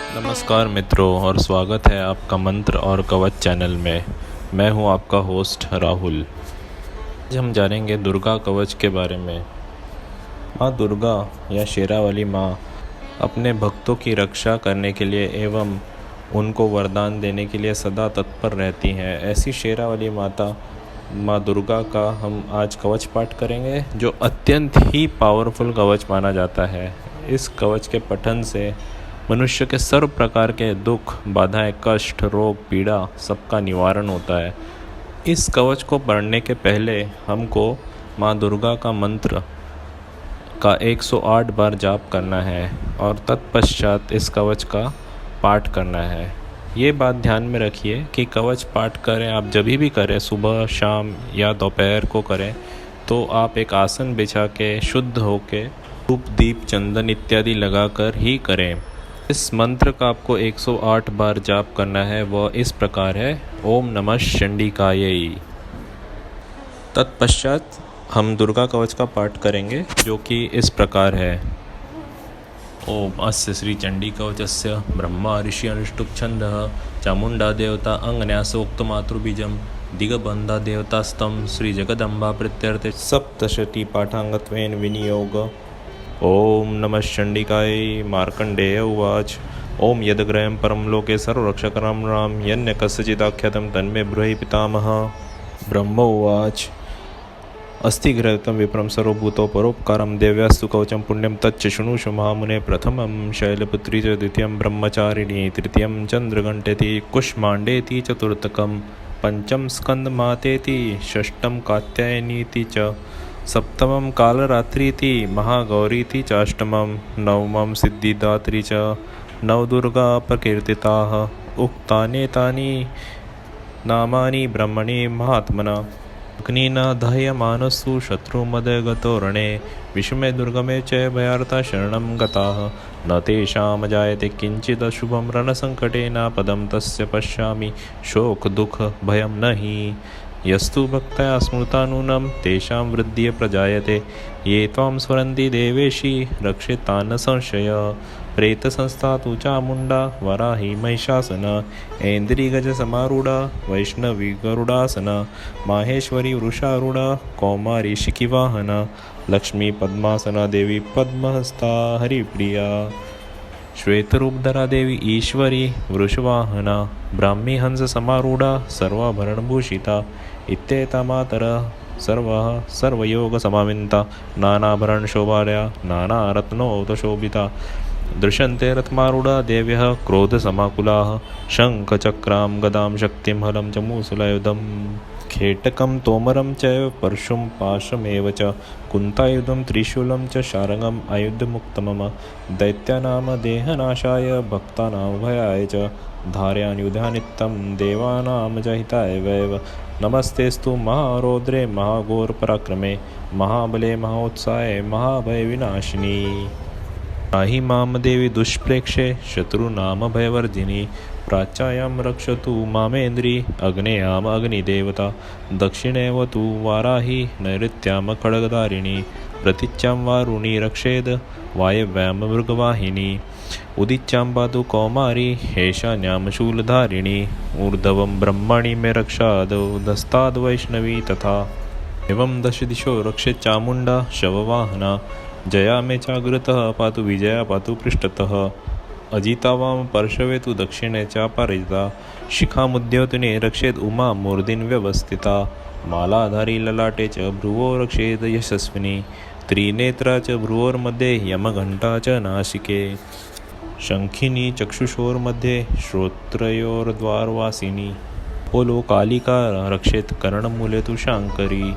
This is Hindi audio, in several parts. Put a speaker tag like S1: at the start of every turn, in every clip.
S1: नमस्कार मित्रों और स्वागत है आपका मंत्र और कवच चैनल में। मैं हूं आपका होस्ट राहुल। आज हम जानेंगे दुर्गा कवच के बारे में। माँ दुर्गा या शेरावाली माँ अपने भक्तों की रक्षा करने के लिए एवं उनको वरदान देने के लिए सदा तत्पर रहती हैं। ऐसी शेरावाली माता माँ दुर्गा का हम आज कवच पाठ करेंगे, जो अत्यंत ही पावरफुल कवच माना जाता है। इस कवच के पठन से मनुष्य के सर्व प्रकार के दुख, बाधाएं, कष्ट, रोग, पीड़ा सबका निवारण होता है। इस कवच को पढ़ने के पहले हमको माँ दुर्गा का मंत्र का 108 बार जाप करना है और तत्पश्चात इस कवच का पाठ करना है। ये बात ध्यान में रखिए कि कवच पाठ करें आप जब भी करें, सुबह, शाम या दोपहर को करें, तो आप एक आसन बिछा के शुद्ध होके धूप, दीप, चंदन इत्यादि लगाकर ही करें। इस मंत्र का आपको 108 बार जाप करना है। वह इस प्रकार है: ओम नमः चंडिकायै। तत्पश्चात हम दुर्गा कवच का पाठ करेंगे, जो कि इस प्रकार है: ओम अस्य श्री चंडी कवचस्य ब्रह्मा ऋषि अनुष्टुप छंदः चामुंडा देवता अंगन्यासोक्त मातृबीजम दिगबंधा देवतास्तं श्री जगदम्बा प्रत्यर्थे सप्तशती पाठांगत्वेन विनियोग। ओम नमः चंडिकायै। मार्कंडेय उवाच। ओम यद्ग्रहं परम लोके सर्वरक्षकरां राम यन्य कस्यचिदाख्यातं तन्मे ब्रूहि पितामहः। ब्रह्म उवाच। अस्ति गृहीतं विप्रं सर्वभूतो परोपकारं देव्यास्तु कवचं पुण्यं तच्च शृणुषु महामुने। प्रथमं शैलपुत्री च, द्वितीयं ब्रह्मचारिणी, तृतीयं चन्द्रघण्टेति, कुष्माण्डेति, चतुर्थकं पंचम स्कंदमातेति, षष्ठं कात्यायनीति च, सप्तमं कालरात्रीति, महागौरीति चाष्टमं, नवमं सिद्धिदात्री च। नवदुर्गा प्रकीर्तिताः। उक्तानेतानि नामानि ब्रह्मणे महात्मना। अग्निना दह्यमानस्सु शत्रुमदगतो रणे, विषमे दुर्गमे च भयार्ता शरणं गताः। न तेषां जायते किञ्चिदशुभं रणसङ्कटे, नापदं तस्य पश्यामि शोकदुःख भयं न हि। यस्तु भक्तया स्मृता नूनं तेषां वृद्धिः प्रजायते। ये त्वां स्मरन्ति देवेशि रक्षेतान् संशय। प्रेतसंस्था तु चामुण्डा वराही महिषासना, ऐन्द्रिगजसमारूढा वैष्णवी गरुडासना, माहेश्वरी वृषारूढा कौमारी शिखिवाहना, लक्ष्मी पद्मासना देवी पद्महस्ता हरिप्रिया, श्वेतरूपधरा देवी ईश्वरी वृषवाहना, ब्राह्मी हंस समारूढ़ा सर्वाभरणभूषिता, इत्येता मातरः सर्वः सर्वयोगसमाविन्ता, नानाभरण शोभालया नानारत्नौतशोभिता, दृश्यन्ते रथमारूढ़ा देव्यः क्रोधसमाकुलाः, शङ्खचक्रां गदां शक्तिं हलं च मूसलायुधं, खेटकं तोमरं चैव परशुं पाशमेव च, कुन्तायुधं त्रिशूलं च शार्ङ्गम् आयुधमुक्तमम, दैत्यानां देहनाशाय भक्तानां भयाय च, धारयान्युधानित्यं देवानां च हिताय वैव। नमस्तेस्तु महारौद्रे महाघोरपराक्रमे, महाबले महोत्साहे महाभयविनाशिनी। त्राहि मां देवी दुष्प्रेक्षे शत्रूनां भयवर्धिनी, प्राच्यां रक्षतु मामेन्द्री अग्नेयाम् अग्निदेवता, दक्षिणेव तु वाराही नैऋत्यां खड्गधारिणी, प्रतीच्यां वारुणी रक्षेद् वायव्यां मृगवाहिनी, उदीच्यां पातु कौमारी ईशान्यां शूलधारिणी, ऊर्ध्वं ब्रह्मणि मे रक्षादस्ताद् वैष्णवी तथा। एवं दश दिशो रक्षेत् चामुण्डा शववाहना, जया मे चाग्रतः पातु विजया पातु पृष्ठतः, अजिता वाम पार्श्वे तु दक्षिणे चापराजिता, शिखामुद्योतने रक्षेत् उमा मूर्धिन् व्यवस्थिता, मालाधारी ललाटे च भ्रुवो रक्षेत् यशस्विनी, त्रिनेत्रा च भ्रुवोर्मध्ये यमघण्टा च नासिके, शङ्खिनी चक्षुषोर्मध्ये श्रोत्रयोर्द्वारवासिनी, पोलो कालिका रक्षेत् कर्णमूले तु शाङ्करी,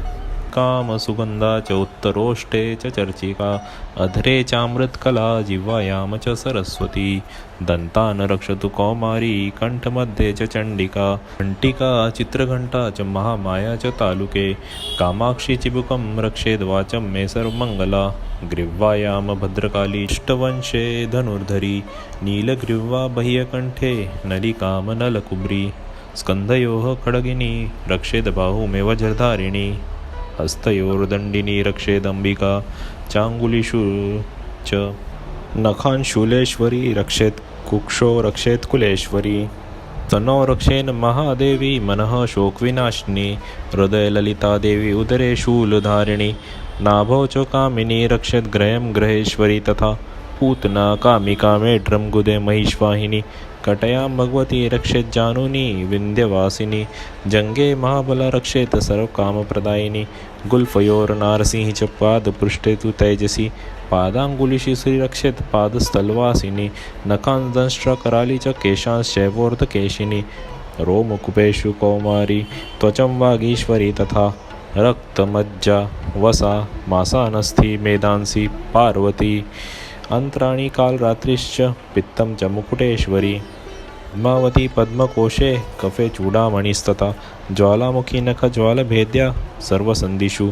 S1: काम सुगंधा च उत्तरोष्टे च चर्चिका, अधरे चामृतकला जिह्वायां च सरस्वती, दन्तान् रक्षतु कौमारी कंठमध्ये च चंडिका, घंटिका चित्रघंटा च महामाया च तालुके, कामाक्षी चिबुकं रक्षेद् वाचं मे सर्वमंगला, ग्रीवायां भद्रकाली अष्टवंशे धनुर्धरी, नीलग्रीवा बह्यकंठे नलिकां नलकुब्री, स्कंधयोः खड्गिनी रक्षेद् बाहुमे वज्रधारिणी, हस्तयोर्दंडिनी रक्षेदंबिका, चांगुलिषु च नखान् शूलेश्वरी रक्षेत् कुक्षो रक्षेत् कुलेश्वरी तनो रक्षेन महादेवी मनः शोकविनाशिनी हृदय ललिता देवी उदरे शूलधारिणी नाभौ च कामिनी रक्षेत् ग्रहं ग्रहेश्वरी तथा पूतना कामिका मेढ्रं गुदे महिष्वाहिनी कटयां भगवती रक्षेत् जानुनी विन्ध्यवासिनी जंगे महाबला रक्षेत् सर्वकामप्रदायिनी गुल्फयोर नारसिंह च पादपृष्ठे तु तैजसी पादांगुलिशी श्री रक्षेत् पादस्थलवासिनी नखांदंष्ट्रा कराली च केशांश्चैवोर्धकेशिनी रोमकुपेषु कौमारी त्वचं वागीश्वरी तथा रक्तमज्जा वसा मासानस्थि मेदांसी पार्वती अंतराणी कालरात्रिश्च पित्तं च मुकुटेश्वरी पद्मावती पद्मकोशे कफे चूड़ामणिस्तथा ज्वालामुखी नख ज्वालभेद्या सर्वसन्धिषु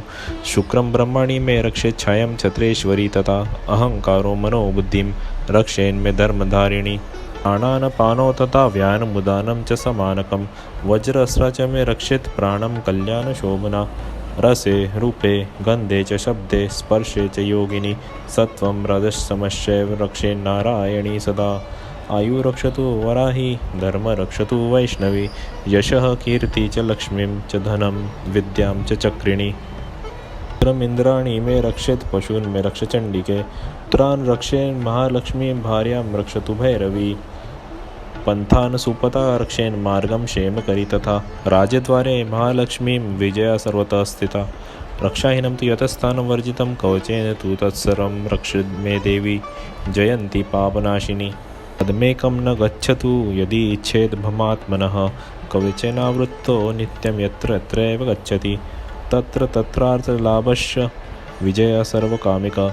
S1: शुक्रं ब्रह्मणि मे रक्षे छायं छत्रेश्वरी तथा अहंकारो मनोबुद्धिं रक्षेन्मे धर्मधारिणी प्राणानपानो तथा व्यानमुदानं च समानकं वज्रस्र च मे रक्षेत् प्राणं कल्याणशोभना रसे रूपे गंधे च शब्दे स्पर्शे च योगिनी सत्वं रजस्तमश्चैव रक्षे नारायणी सदा आयु रक्षतु वराही धर्म रक्षतु वैष्णवी यशः कीर्ति च लक्ष्मीं च धनं विद्यां च चक्रिणी इंद्राणी मे रक्षेत् पशून् मे रक्ष चंडिके पुत्रान् रक्षेन् महालक्ष्मीं भार्यां रक्षतु भैरवी पंथान सुपता रक्षेन् मार्गं क्षेमकरी तथा राजद्वारे महालक्ष्मीं विजया सर्वतः स्थिता रक्षाहीनं तु यतस्थानं वर्जितं कवचेन तु तत्सर्वं रक्षेत् मे देवी जयन्ती पापनाशिनी पद्मेकं न गच्छतु यदि इच्छेत् भमात्मनः कवचेनावृत्तो नित्यं यत्र यत्रैव गच्छति तत्र तत्रार्थलाभश्च विजया सर्वकामिका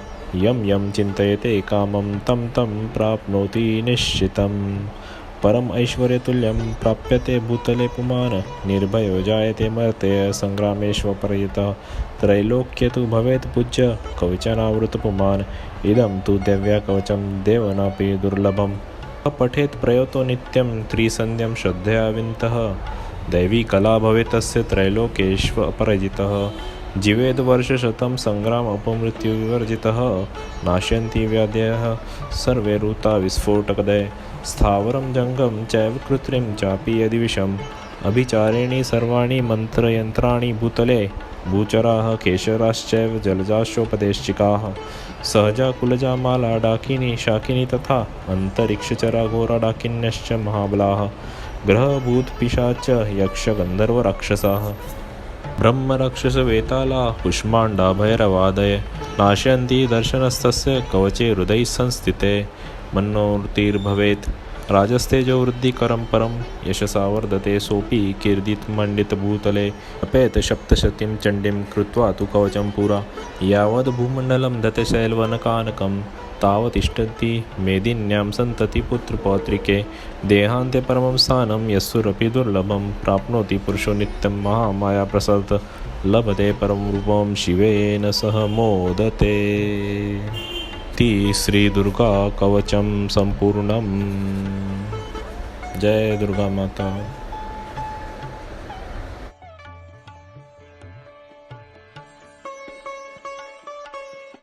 S1: यं यं चिन्तयते कामं तं तं प्राप्नोति निश्चितम् परम ऐश्वर्यतुल्यं प्राप्यते भूतले पुमान् निर्भयो जायते मर्त्य संग्रामेष्वपरयितः त्रैलोक्ये तु भवेत् पूज्य कवचानावृतपुमान् इदं तु दिव्यकवचं देवनापि दुर्लभम् पठेत् प्रयतो नित्यं त्रिसन्ध्यं श्रद्धया विन्तः दैवी कला भवेत् तस्य त्रैलोक्येष्वपराजितः जीवेद् वर्षशतं संग्राम अपमृत्युविवर्जितः नाशयन्ति व्याधयः सर्वे ऋता विस्फोटकदय स्थावरं जंगम चैव कृत्रिम चापि यदि विषम अभिचारिणी सर्वाणि मंत्रयंत्राणि भूतले भूचराः केशराश्चैव जलजाशोपदेशिकाः सहजा कुलजा माला डाकिनी शाकिनी तथा अंतरिक्षचरा घोरा डाकिन्यश्च महाबलाः ग्रहभूत पिशाच यक्ष गंधर्व राक्षसाः ब्रह्म राक्षस वेताला कुष्मांडा भैरवादय नाशयन्ति दर्शनस्तस्य कवचे हृदय संस्थिते मनोर्तिर्भवेत् राजस्तेजो वृद्धिकरं परं यशसा वर्धते सोऽपि कीर्तिमण्डितभूतले अपेत सप्तशतीं चण्डीं कृत्वा तु कवचं पुरा यावद् भूमण्डलं दतशैलवनकानकं तावतिष्ठति मेदिन्यां सन्तति पुत्रपौत्रिके देहान्ते परमं स्थानं यस्सुरपि दुर्लभं प्राप्नोति पुरुषो नित्यं महामायाप्रसाद लभते परं रूपं शिवेन सह मोदते श्री दुर्गा कवचम संपूर्णम। जय दुर्गा माता।